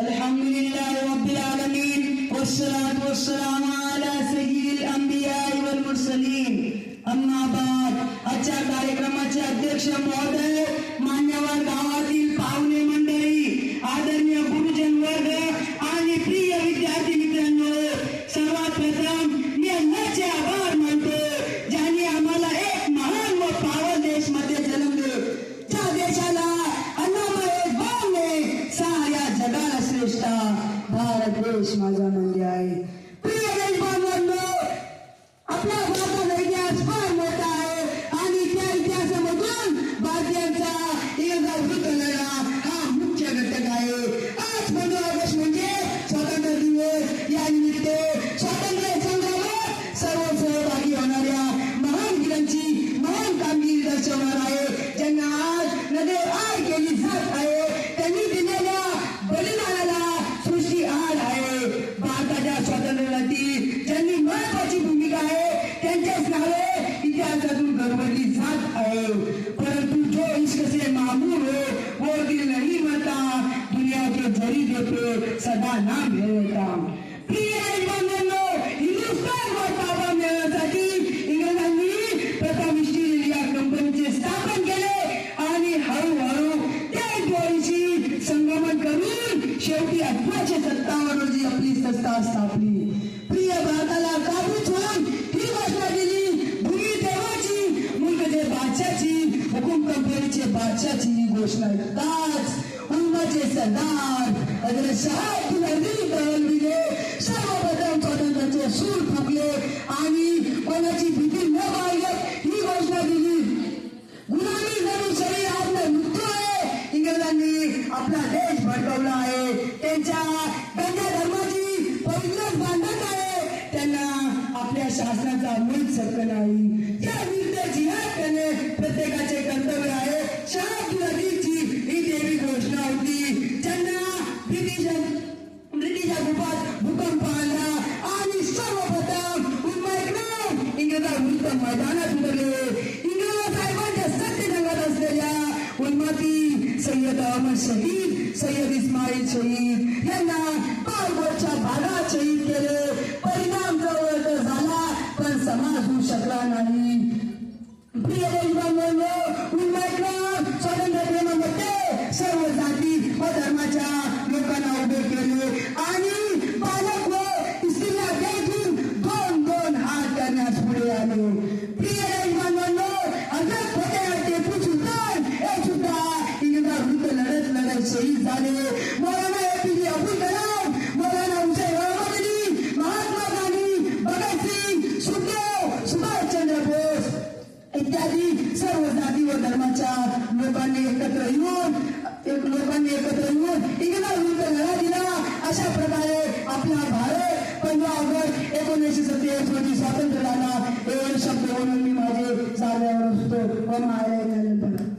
अल्हम्दुलिल्लाह रब्बिल आलमीन वस्सलातु वस्सलामु अला सय्यिदिल अंबिया वल मुरसलीन अम्मा बाद। आजच्या कार्यक्रमाचे अध्यक्ष महोदय, मान्यवर गावातील पाहुणे मंडळी, आदरणीय गुरुजन वर्ग आणि प्रिय विद्यार्थी मित्रांनो, सर्वात प्रथम मी अल्लाहचे आभार मानतो ज्यांनी आम्हाला एक महान व पावन देश मध्ये जन्म दिला, ज्या देशाला अल्लाहने साऱ्या जगाला श्रेष्ठ भारत देश माझा म्हणजे आहे। प्रिय देशबांधवांनो, आपल्या भारताचा इतिहास फार मोठा आहे आणि त्या इतिहासामधून भारतीयांचा वृत्त लढा हा मुख्य घटक आहे। आज 15 ऑगस्ट म्हणजे स्वातंत्र्य दिवस। या निमित्त स्वातंत्र्य संग्रामात सर्व सहभागी होणाऱ्या महान वीरांची महान कामगिरी दर्शवणार आहे, ज्यांना आज नजर आड केली जात आहे। त्यांनी दिलेल्या बलिदानाला सृष्टी आड आहे। भारताच्या स्वातंत्र्यासाठी ज्यांनी महत्वाची भूमिका आहे त्यांच्याच नावे इतिहासातून गरबडली जात आहे। परंतु जो इश्क से मामूल हो वो दिल नहीं मरता, दुनिया के जरी पे सदा नाम मिळवता। प्रिय देशबांधवांनो, हिंदुस्थान वर ताबा मिळवण्यासाठी इंग्रजांनी प्रथम ईस्ट इंडिया कंपनीचे स्थापन केले आणि हळूहळू त्या द्वारीशी संगमन करून शेवटी 1857 रोजी आपली सत्ता स्थापली। प्रिय भारताला काबूत होऊन ही घोषणा दिली, भूमी देवाची मुल्क दे बादशाची, हुकुम कंपनीचे बादशाची ही घोषणा ऐकताच उन्माचे सरदार हजरत शाह तुलहरी तळविले सर्वप्रथम स्वातंत्र्याचे सूर फुकले आणि कोणाची भीती न बाळगत ही घोषणा दिली, गुलामी जरी शरीर आपले मृत्यू आहे। इंग्रजांनी आपला देश भडकवला आहे, त्यांच्या गंगा धर्माची पवित्रच बांधत आहे, त्यांना आपल्या शासनाचा मूळ हक्क नाही। त्या विरुद्ध जिहाद करणे प्रत्येकाचे कर्तव्य आहे। शाह तुलहरीची ही देवी घोषणा होती, ज्यांना ब्रिटिश भूकंप आला आणि सर्वप्रथम इंग्रजाविरुद्ध मैदानात उतरले। इंग्रज साहेबांच्या सत्यजंगात असलेल्या उन्माती सय्यद अहमद शहीद, सय्यद इस्माईल शहीद यांना बाळगोटच्या भागात शहीद केले। परिणाम जवळ तर झाला पण समाज होऊ शकला नाही। प्रिय देशबांधवांनो, उन्माद स्वातंत्र्य प्रेमामध्ये सर्व जाती व धर्माच्या लोकांना उभे केले आणि बालक व स्त्रीला देखील दोन हात करण्यास पुढे आले। प्रिय देशबांधवांनो, अजब होते टिपू सुलतान हे सुद्धा इंग्रजांविरुद्ध लढत शहीद झाले। मौलाना APJ अब्दुल कलाम, मौलाना हुसेन रहमत अली, महात्मा गांधी, भगत सिंग, सुखदेव, सुभाषचंद्र बोस इत्यादी सर्व जाती व धर्माच्या लोकांनी एकत्र येऊन इंग्रजांविरुद्ध लढा दिला। अशा प्रकारे आपला भारत 15 ऑगस्ट 1947 रोजी स्वातंत्र्य झाला। हे शब्द बोलून मी माझे साऱ्यावर होतो व मायला